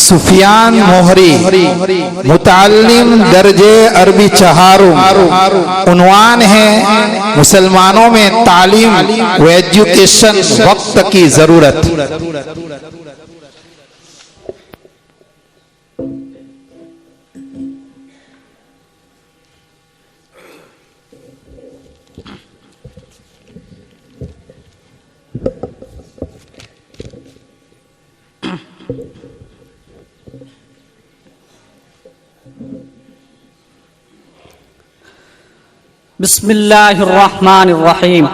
سفیان موہری، متعلم درجے عربی چہارم، عنوان ہے مسلمانوں میں تعلیم و ایجوکیشن وقت کی ضرورت۔ بسم اللہ الرحمن الرحیم،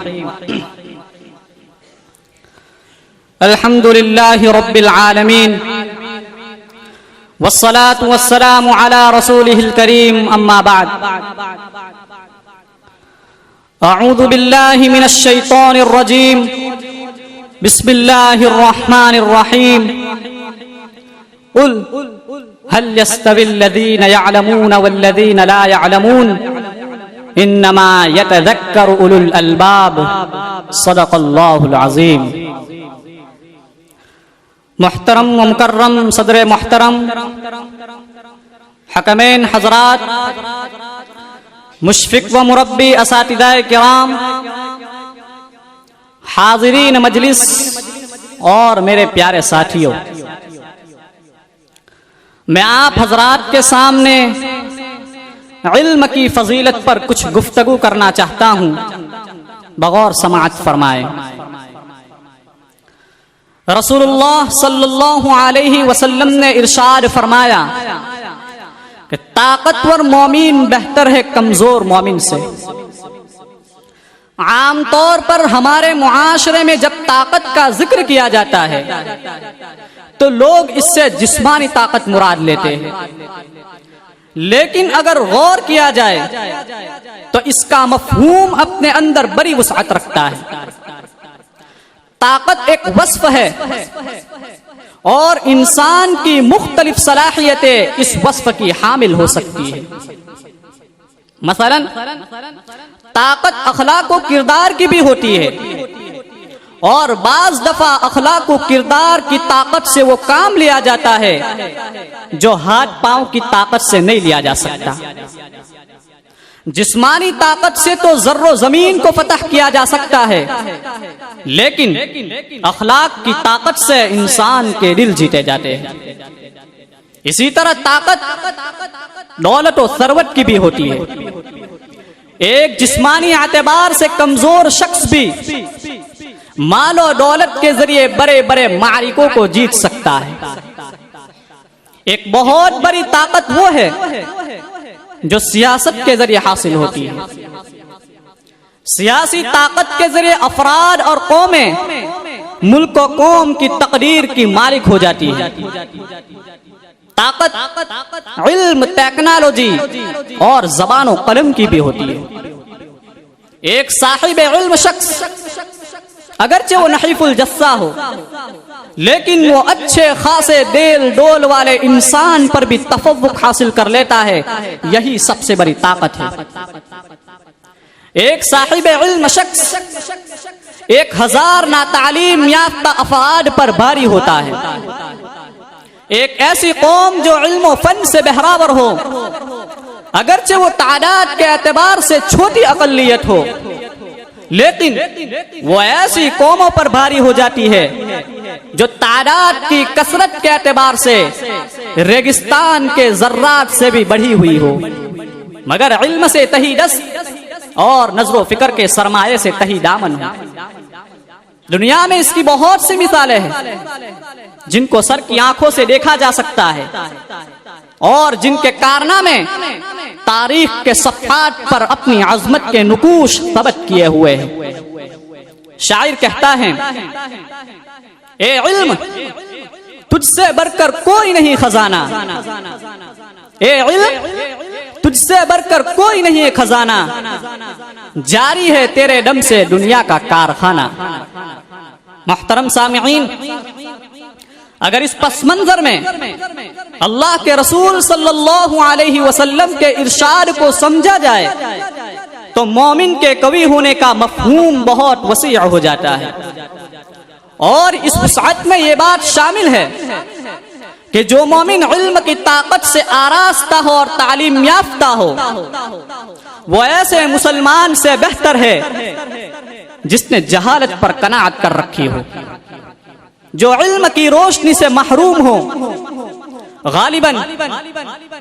الحمد للہ رب العالمین، والصلاة والسلام علی رسولہ الکریم، اما بعد، اعوذ باللہ من الشیطان الرجیم، بسم اللہ الرحمن الرحیم، قل هل يستوي الذین يعلمون والذین لا يعلمون انما يتذكر اولو الالباب، صدق اللہ العظیم۔ محترم و مکرم صدر محترم، حکمین حضرات، مشفق و مربی اساتذہ کرام، حاضرین مجلس اور میرے پیارے ساتھیوں، میں آپ حضرات کے سامنے علم کی فضیلت پر کچھ گفتگو کرنا چاہتا ہوں، بغور سماعت فرمائیں۔ رسول اللہ صلی اللہ علیہ وسلم نے ارشاد فرمایا کہ طاقتور مومن بہتر ہے کمزور مومن سے۔ عام طور پر ہمارے معاشرے میں جب طاقت کا ذکر کیا جاتا ہے تو لوگ اس سے جسمانی طاقت مراد لیتے ہیں، لیکن اگر غور کیا جائے تو اس کا مفہوم اپنے اندر بڑی وسعت رکھتا ہے۔ طاقت ایک وصف ہے اور انسان کی مختلف صلاحیتیں اس وصف کی حامل ہو سکتی ہے۔ مثلا طاقت اخلاق و کردار کی بھی ہوتی ہے، اور بعض دفعہ اخلاق و کردار کی طاقت سے وہ کام لیا جاتا ہے جو ہاتھ پاؤں کی طاقت سے نہیں لیا جا سکتا۔ جسمانی طاقت سے تو زر و زمین کو فتح کیا جا سکتا ہے، لیکن اخلاق کی طاقت سے انسان کے دل جیتے جاتے ہیں۔ اسی طرح طاقت دولت و ثروت کی بھی ہوتی ہے۔ ایک جسمانی اعتبار سے کمزور شخص بھی مال و دولت کے ذریعے بڑے بڑے معرکوں کو جیت سکتا ہے۔ ایک بہت بڑی طاقت وہ ہے جو سیاست کے ذریعے حاصل ہوتی ہے۔ سیاسی طاقت کے ذریعے افراد اور قومیں ملک و قوم کی تقدیر کی مالک ہو جاتی ہے۔ طاقت علم، ٹیکنالوجی اور زبان و قلم کی بھی ہوتی ہے۔ ایک صاحب علم شخص اگرچہ وہ نحیف الجثہ ہو، لیکن وہ اچھے خاصے دیل ڈول والے انسان پر بھی تفوق حاصل کر لیتا ہے، یہی سب سے بڑی طاقت ہے۔ ایک صاحب علم شخص 1000 ناتعلیم یافتہ افراد پر بھاری ہوتا ہے۔ ایک ایسی قوم جو علم و فن سے بہراور ہو، اگرچہ وہ تعداد کے اعتبار سے چھوٹی اقلیت ہو، لیکن وہ ایسی قوموں پر بھاری ہو جاتی ہے جو تعداد کی کثرت کے اعتبار سے ریگستان کے ذرات سے بھی بڑھی ہوئی ہو، مگر علم سے تہی دست اور نظر و فکر کے سرمایے سے تہی دامن ہو۔ دنیا میں اس کی بہت سی مثالیں ہیں جن کو سر کی آنکھوں سے دیکھا جا سکتا ہے اور جن کے کارنامے تاریخ کے صفحات پر اپنی عظمت کے نقوش ثبت کیے ہوئے ہیں۔ شاعر کہتا ہے، اے علم تجھ سے بڑھ کر کوئی نہیں خزانہ، اے علم تجھ سے بڑھ کر کوئی نہیں خزانہ، جاری ہے تیرے دم سے دنیا کا کارخانہ۔ محترم سامعین، اگر اس پس منظر میں اللہ کے رسول صلی اللہ علیہ وسلم کے ارشاد کو سمجھا جائے تو مومن کے قوی ہونے کا مفہوم بہت وسیع ہو جاتا ہے، اور اس وسعت میں یہ بات شامل ہے کہ جو مومن علم کی طاقت سے آراستہ ہو اور تعلیم یافتہ ہو وہ ایسے مسلمان سے بہتر ہے جس نے جہالت پر قناعت کر رکھی ہو. جو علم کی روشنی سے محروم ہو. غالباً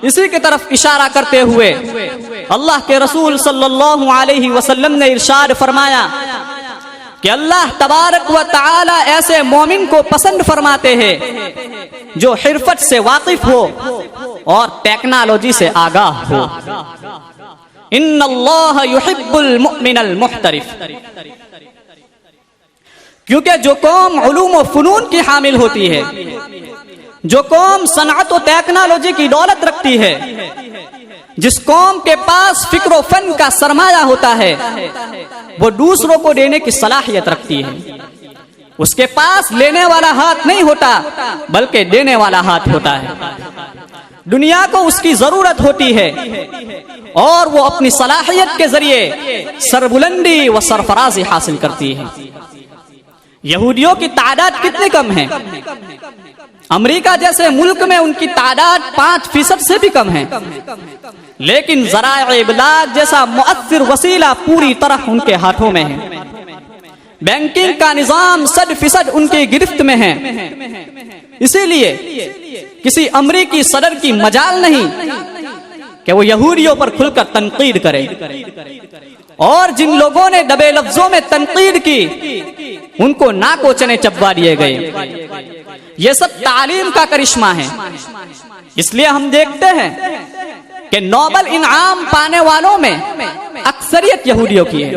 اسی کی طرف اشارہ کرتے ہوئے اللہ کے رسول صلی اللہ علیہ وسلم نے ارشاد فرمایا کہ اللہ تبارک و تعالی ایسے مومن کو پسند فرماتے ہیں جو حرفت سے واقف ہو اور ٹیکنالوجی سے آگاہ ہو. ان اللہ یحب المؤمن المحترف. کیونکہ جو قوم علوم و فنون کی حامل ہوتی ہے، جو قوم صنعت و ٹیکنالوجی کی دولت رکھتی ہے، جس قوم کے پاس فکر و فن کا سرمایہ ہوتا ہے، وہ دوسروں کو دینے کی صلاحیت رکھتی ہے. اس کے پاس لینے والا ہاتھ نہیں ہوتا بلکہ دینے والا ہاتھ ہوتا ہے. دنیا کو اس کی ضرورت ہوتی ہے اور وہ اپنی صلاحیت کے ذریعے سربلندی و سرفرازی حاصل کرتی ہے. یہودیوں کی تعداد کتنی کم ہے. امریکہ جیسے ملک میں ان کی تعداد 5% سے بھی کم ہے، لیکن ذرائع ابلاغ جیسا مؤثر وسیلہ پوری طرح ان کے ہاتھوں میں ہے. بینکنگ کا نظام 100% ان کی گرفت میں ہے. اسی لیے کسی امریکی صدر کی مجال نہیں کہ وہ یہودیوں پر کھل کر تنقید کرے. اور جن لوگوں نے دبے لفظوں میں تنقید کی ان کو ناک و چنے چبوا دیے گئے. یہ سب تعلیم کا کرشمہ ہے. اس لیے ہم دیکھتے ہیں کہ نوبل انعام پانے والوں میں اکثریت یہودیوں کی ہے.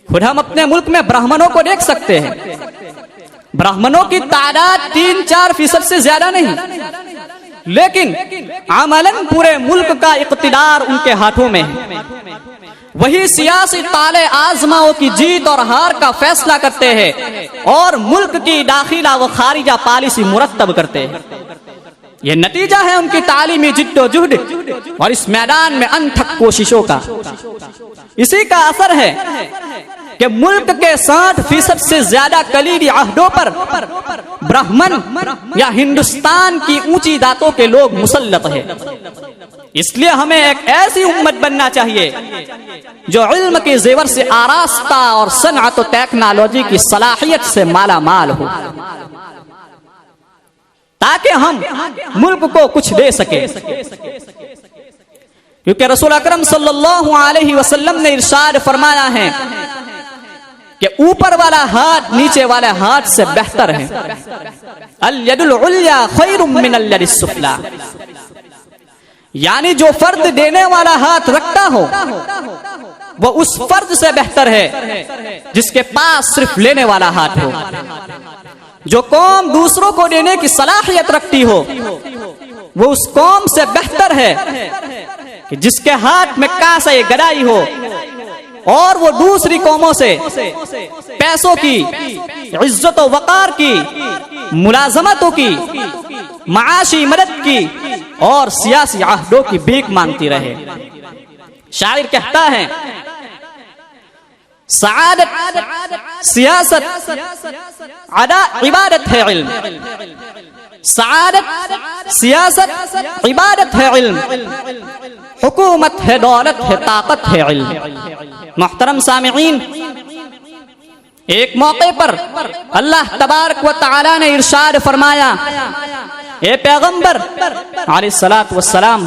خود ہم اپنے ملک میں برہمنوں کو دیکھ سکتے ہیں. برہمنوں کی تعداد 3-4% سے زیادہ نہیں، لیکن عملاً پورے ملک کا اقتدار ان کے ہاتھوں میں ہے. وہی سیاسی طالع آزماؤں کی جیت اور ہار کا فیصلہ کرتے ہیں اور ملک کی داخلہ و خارجہ پالیسی مرتب کرتے ہیں. یہ نتیجہ ہے ان کی تعلیمی جد و جہد اور اس میدان میں انتھک کوششوں کا. اسی کا اثر ہے کہ ملک کے 60% سے زیادہ کلیدی عہدوں پر برہمن یا ہندوستان کی اونچی ذاتوں کے لوگ مسلط ہیں. اس لیے ہمیں ایک ایسی امت بننا چاہیے جو علم کے زیور سے آراستہ اور صنعت و ٹیکنالوجی کی صلاحیت سے مالا مال ہو، تاکہ ہم ملک کو کچھ دے سکیں. کیونکہ رسول اکرم صلی اللہ علیہ وسلم نے ارشاد فرمایا ہے کہ اوپر والا ہاتھ نیچے والے ہاتھ سے بہتر ہے. الید العلیا خیر من الید السفلی. یعنی جو فرد دینے والا ہاتھ رکھتا ہو وہ اس فرد سے بہتر ہے جس کے پاس صرف لینے والا ہاتھ ہو. جو قوم دوسروں کو دینے کی صلاحیت رکھتی ہو وہ اس قوم سے بہتر ہے کہ جس کے ہاتھ میں کاسہ گدائی ہو اور وہ دوسری قوموں سے پیسوں کی، عزت و وقار کی، ملازمتوں کی، معاشی مدد کی اور سیاسی عہدوں کی بھیک مانگتی رہے. شاعر کہتا ہے سعادت سیاست عبادت ہے علم. سعادت سیاست عبادت ہے علم، حکومت ہے دولت ہے طاقت ہے علم. محترم سامعین، ایک موقع پر اللہ تبارک و تعالی نے ارشاد فرمایا، اے پیغمبر علیہ الصلوۃ والسلام،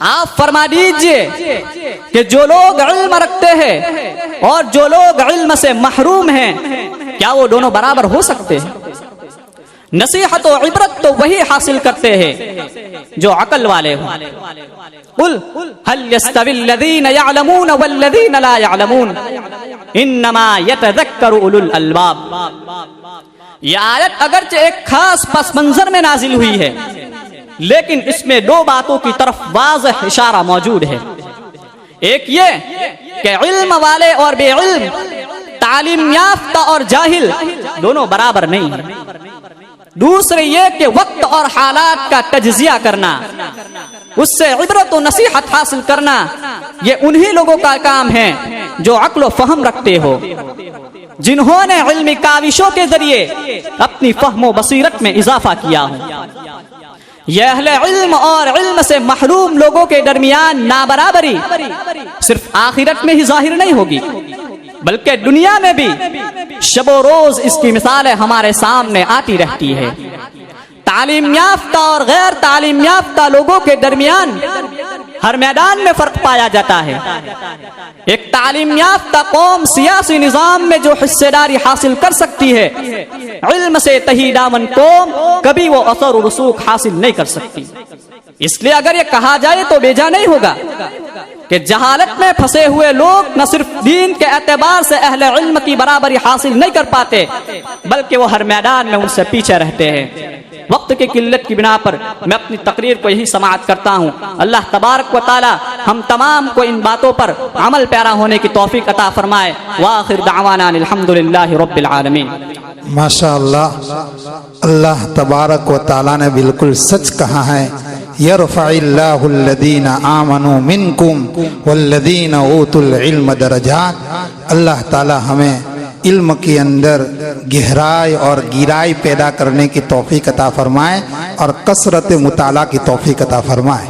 آپ فرما دیجئے کہ جو لوگ علم رکھتے ہیں اور جو لوگ علم سے محروم ہیں کیا وہ دونوں برابر ہو سکتے ہیں؟ نصیحت و عبرت تو وہی حاصل کرتے ہیں جو عقل والے ہوں. قل هل يستوي الذين يعلمون والذين لا يعلمون انما يتذكر اولو الالباب. یہ آیت اگرچہ ایک خاص پس منظر میں نازل ہوئی ہے لیکن اس میں دو باتوں کی طرف واضح اشارہ موجود ہے. ایک یہ کہ علم والے اور بے علم، تعلیم یافتہ اور جاہل دونوں برابر نہیں ہیں. دوسرے یہ کہ وقت اور حالات کا تجزیہ کرنا، اس سے عبرت و نصیحت حاصل کرنا، یہ انہی لوگوں کا کام ہے جو عقل و فہم رکھتے ہو. جنہوں نے علمی کاوشوں کے ذریعے اپنی فہم و بصیرت میں اضافہ کیا ہو۔ یہ اہل علم اور علم سے محروم لوگوں کے درمیان نابرابری صرف آخرت میں ہی ظاہر نہیں ہوگی بلکہ دنیا میں بھی شب و روز اس کی مثالیں ہمارے سامنے آتی رہتی ہے۔ تعلیم یافتہ اور غیر تعلیم یافتہ لوگوں کے درمیان ہر میدان میں فرق پایا جاتا ہے۔ ایک تعلیم یافتہ قوم سیاسی نظام میں جو حصہ داری حاصل کر سکتی ہے، علم سے تہی دامن قوم کبھی وہ اثر و رسوخ حاصل نہیں کر سکتی۔ اس لیے اگر یہ کہا جائے تو بیجا نہیں ہوگا کہ جہالت میں پھنسے ہوئے لوگ نہ صرف دین کے اعتبار سے اہل علم کی برابری حاصل نہیں کر پاتے بلکہ وہ ہر میدان میں ان سے پیچھے رہتے ہیں۔ وقت کی قلت کی بنا پر میں اپنی تقریر کو یہی سماعت کرتا ہوں۔ اللہ تبارک و تعالی ہم تمام کو ان باتوں پر عمل پیرا ہونے کی توفیق عطا فرمائے۔ وآخر دعوانا الحمدللہ رب العالمین۔ ماشاءاللہ، اللہ تبارک و تعالیٰ نے بالکل سچ کہا ہے، یرفع اللہ الذین آمنوا منکم والذین اوتوا العلم درجات۔ اللہ تعالیٰ ہمیں علم کے اندر گہرائی اور گہرائی پیدا کرنے کی توفیق عطا فرمائے اور کثرت مطالعہ کی توفیق عطا فرمائے۔